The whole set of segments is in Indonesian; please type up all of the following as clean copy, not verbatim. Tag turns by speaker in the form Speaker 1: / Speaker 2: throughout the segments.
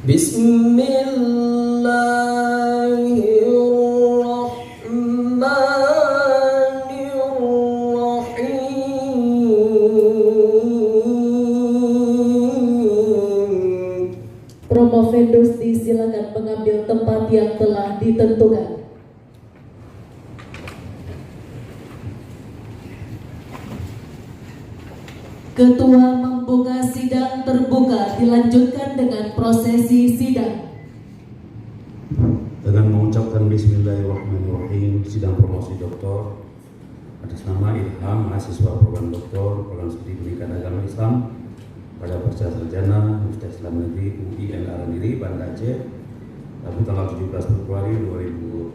Speaker 1: Bismillahirrahmanirrahim. Promovendus disilakan mengambil tempat yang telah ditentukan. Ketua membuka sidang terbuka, dilanjutkan dengan prosesi sidang.
Speaker 2: Dengan mengucapkan Bismillahirrahmanirrahim, sidang promosi doktor atas nama Ilham, mahasiswa program doktor program studi pendidikan agama Islam pada pasca sarjana Universitas Islam Negeri UIN Araniri, Banda Aceh, Rabu tanggal 17 Februari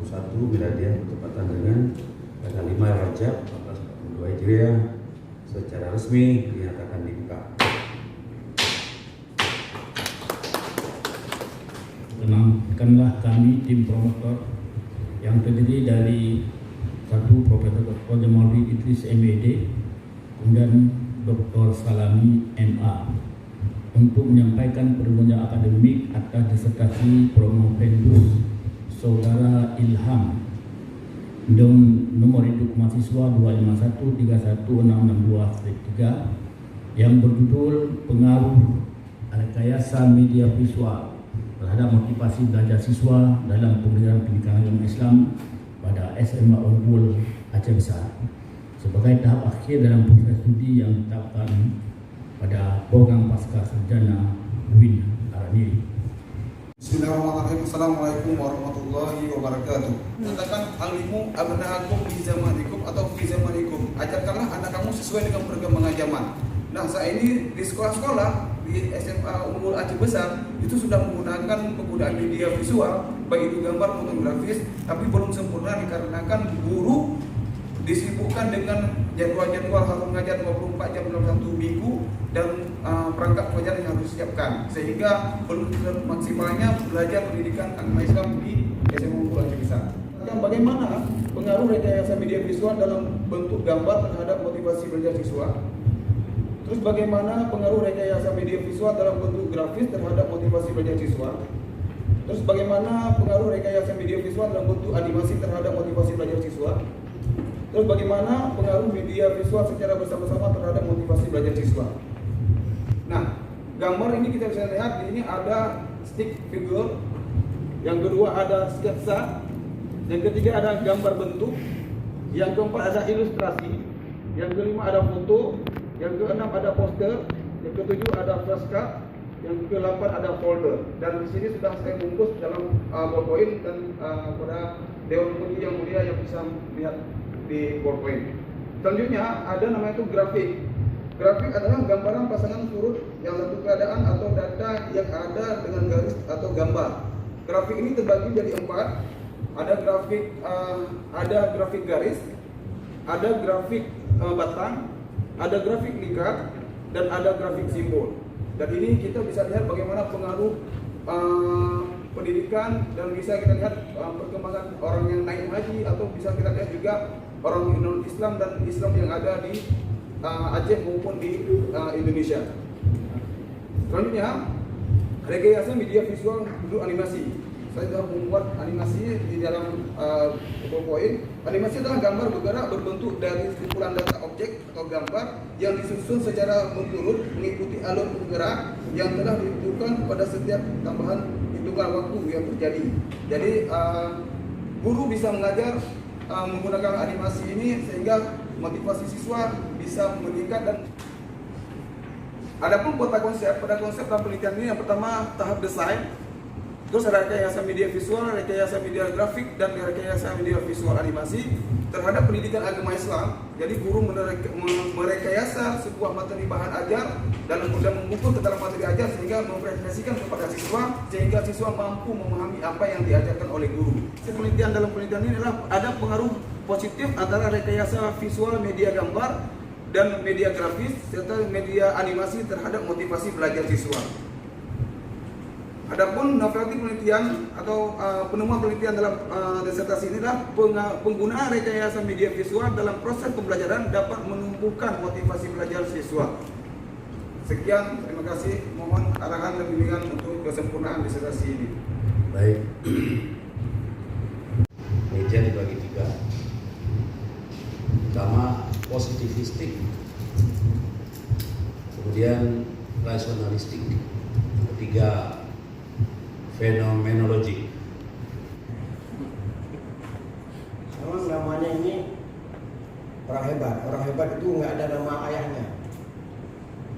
Speaker 2: 2021 miladiah bertepatan dengan tanggal 5 Rajab 1442 Hijriah, secara resmi dinyatakan dibuka.
Speaker 3: Kenalkanlah kami tim promotor yang terdiri dari satu Profesor Dr. Jamaludin Idris MED, kemudian Dr. Salami MA, untuk menyampaikan permohonan akademik atas disertasi promovendus Saudara Ilham dengan nomor induk mahasiswa 2513162-3 yang berjudul Pengaruh Rekayasa Media Visual terhadap motivasi belajar siswa dalam pembelajaran pendidikan agama Islam pada SMA Unggul Aceh Besar sebagai tahap akhir dalam proses studi yang ditetapkan pada program pasca sarjana UIN Araniri.
Speaker 4: Bismillahirrahmanirrahim. Assalamualaikum warahmatullahi wabarakatuh. Katakan alimu abnaakum di zamanikum atau fi zamanikum. Ajarkanlah anak kamu sesuai dengan perkembangan zaman. Nah, saat ini di sekolah-sekolah di SMA Unggul Aceh Besar itu sudah menggunakan penggunaan media visual, baik itu gambar maupun grafis, tapi belum sempurna dikarenakan guru disibukkan dengan jadwal-jadwal harus mengajar 24 jam dalam satu minggu dan perangkat pengajar yang harus disiapkan, sehingga belum maksimalnya belajar pendidikan agama Islam di SMA Unggul Aceh Besar. Dan bagaimana pengaruh rekayasa media visual dalam bentuk gambar terhadap motivasi belajar siswa? Terus bagaimana pengaruh rekayasa media visual dalam bentuk grafis terhadap motivasi belajar siswa? Terus bagaimana pengaruh rekayasa media visual dalam bentuk animasi terhadap motivasi belajar siswa? Terus bagaimana pengaruh media visual secara bersama-sama terhadap motivasi belajar siswa? Nah, gambar ini kita bisa lihat, ini ada stick figure, yang kedua ada sketsa, yang ketiga ada gambar bentuk, yang keempat ada ilustrasi, yang kelima ada foto, yang keenam ada poster, yang ketujuh ada flashcard, yang ke-8 ada folder. Dan di sini sudah saya bungkus dalam ballpoint dan pada Dewan Penguji yang mulia yang bisa melihat di ballpoint. Selanjutnya ada namanya itu grafik. Grafik adalah gambaran pasangan surut yang satu keadaan atau data yang ada dengan garis atau gambar. Grafik ini terbagi jadi 4. Ada grafik garis, ada grafik batang, ada grafik lingkar, dan ada grafik simbol. Dan ini kita bisa lihat bagaimana pengaruh pendidikan, dan bisa kita lihat perkembangan orang yang naik haji, atau bisa kita lihat juga orang non Islam dan Islam yang ada di Aceh maupun di Indonesia. Selanjutnya, rekayasa media visual bentuk animasi. Saya sudah membuat animasi di dalam PowerPoint. Animasi adalah gambar bergerak berbentuk dari kumpulan data objek atau gambar yang disusun secara menurut mengikuti alur bergerak yang telah ditentukan pada setiap tambahan hitungan waktu yang terjadi. Jadi guru bisa mengajar menggunakan animasi ini sehingga motivasi siswa bisa meningkat. Dan adapun pada konsep dalam penelitian ini, yang pertama tahap desain, terus ada rekayasa media visual, rekayasa media grafik, dan rekayasa media visual animasi terhadap pendidikan agama Islam. Jadi guru merekayasa sebuah materi bahan ajar dan memukul ke dalam materi ajar sehingga mempresentasikan kepada siswa, sehingga siswa mampu memahami apa yang diajarkan oleh guru. Penelitian dalam penelitian ini adalah ada pengaruh positif antara rekayasa visual media gambar dan media grafis serta media animasi terhadap motivasi belajar siswa. Adapun novelty penelitian atau penemuan penelitian dalam disertasi ini adalah penggunaan rekayasa media visual dalam proses pembelajaran dapat menumbuhkan motivasi belajar siswa. Sekian, terima kasih. Mohon arahan dan bimbingan untuk kesempurnaan disertasi ini.
Speaker 2: Baik. Meja dibagi 3. Pertama positivistik, kemudian rasionalistik, ketiga fenomenologi.
Speaker 5: Memang namanya ini orang hebat. Orang hebat itu nggak ada nama ayahnya.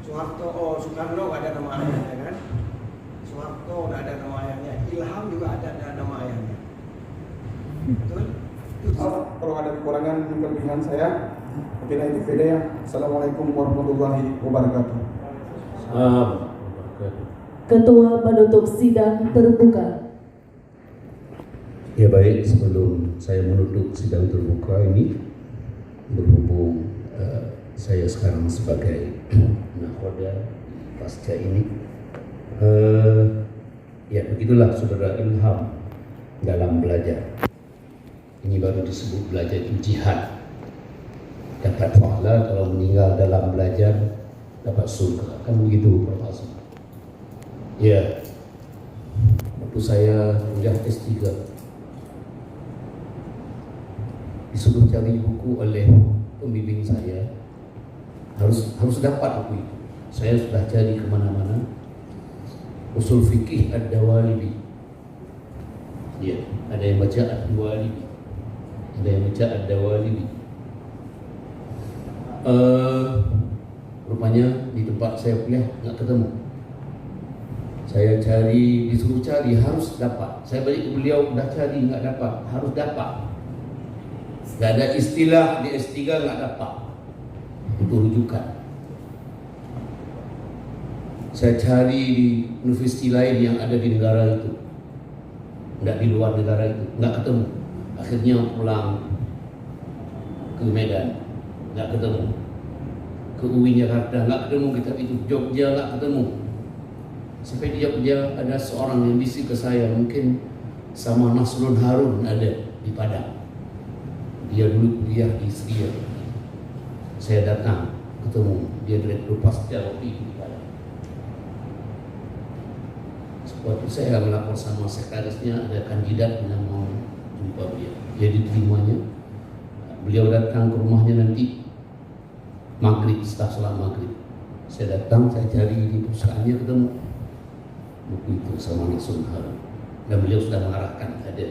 Speaker 5: Soekarno nggak ada nama ayahnya kan? Soeharto nggak ada nama ayahnya. Ilham juga ada nama ayahnya. Betul?
Speaker 4: Kalau ada kekurangan dan kelebihan saya, bila itu beda ya. Assalamualaikum warahmatullahi wabarakatuh.
Speaker 1: Ketua penutup sidang terbuka.
Speaker 2: Ya baik, sebelum saya menutup sidang terbuka ini, berhubung saya sekarang sebagai nakhoda pasca ini, ya begitulah saudara Ilham dalam belajar. Ini baru disebut belajar itu jihad. Dapat pahala kalau meninggal dalam belajar, dapat surga. Kan begitu Prof. Ya, waktu saya kuliah S3, disuruh cari buku oleh pembimbing saya, harus dapat buku itu. Saya sudah cari kemana-mana. Usul fikih Ad-Dawalibi. Ya, ada yang baca Ad-Dawalibi. Ada yang baca Ad-Dawalibi. Rupanya di tempat saya kuliah nggak ketemu. Saya cari, disuruh cari, harus dapat. Saya balik ke beliau, dah cari nggak dapat, harus dapat. Nggak ada istilah di S3 nggak dapat. Itu rujukan. Saya cari di universitas lain yang ada di negara itu, nggak di luar negara itu, nggak ketemu. Akhirnya pulang ke Medan, nggak ketemu. Ke UIN Jakarta, nggak ketemu kitab itu. Jogja nggak ketemu. Sampai di Jogja ada seorang yang bisik ke saya, mungkin sama Nasrul Harun ada di Padang. Dia dulu kuliah di Seria. Saya datang ketemu, dia direktur pasca waktu itu di Padang. Waktu saya melapor sama sekretarisnya, ada kandidat yang mau jumpa dia. Dia diterimanya. Beliau datang ke rumahnya nanti maghrib, setelah sholat maghrib. Saya datang, saya cari di perusahaannya, ketemu buku itu sama Nasrul Harun. Dan beliau sudah mengarahkan ada.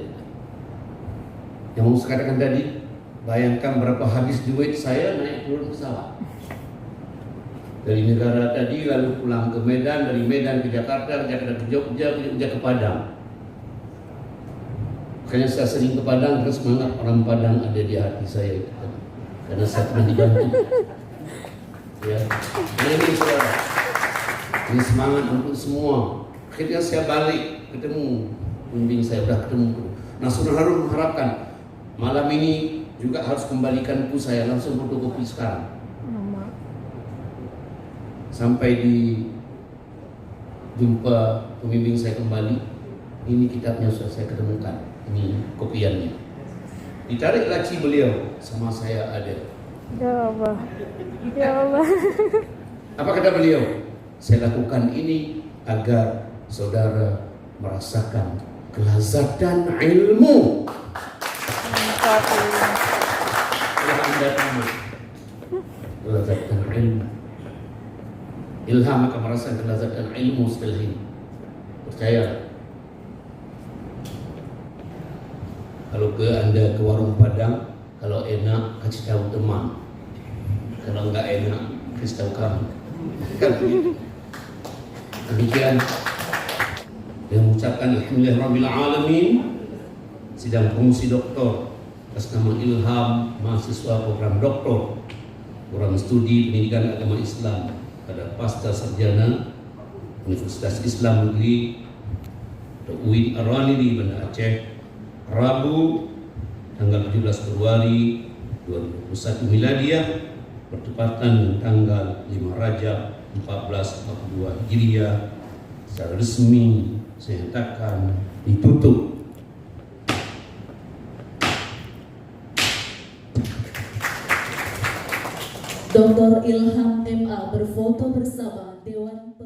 Speaker 2: Yang mau saya katakan tadi, bayangkan berapa habis duit saya naik turun pesawat. Dari negara tadi lalu pulang ke Medan, dari Medan ke Jakarta, Jakarta ke Jogja, Jogja ke Padang. Makanya saya sering ke Padang, terus semangat orang Padang ada di hati saya itu. Karena saya pernah dibantu. Ya, ini saudara. Ini semangat untuk semua. Akhirnya saya balik, ketemu pembimbing saya, sudah ketemu. Nasrul Harun mengharapkan malam ini juga harus kembalikan buku saya, langsung fotokopi sekarang. Sampai di jumpa pembimbing saya kembali, ini kitabnya sudah saya ketemukan, ini kopiannya. Ditarik laci beliau, sama saya ada.
Speaker 6: Ya Allah. Ya Allah.
Speaker 2: Apa kata beliau? Saya lakukan ini agar saudara merasakan kelazatan ilmu. Yang Anda tahu, kelazatan ilmu. Ilham akan merasakan kelazatan ilmu setelah ini. Percaya. Kalau Anda ke warung Padang, kalau enak kasih tahu teman, kalau enggak enak kasih tahu kami. Kan demikian. Yang mengucapkan alhamdulillahirabbil alamin, sidang promosi doktor atas nama Ilham, mahasiswa program doktor program studi pendidikan agama Islam pada pasca sarjana Universitas Islam Negeri UIN Ar-Rani di Banda Aceh, Rabu tanggal 17 Februari 2021 Miladiah, bertepatan tanggal 5 Rajab 1442 Hijriah. Secara resmi saya nyatakan ditutup.
Speaker 1: Dr. Ilham MA berfoto bersama Dewan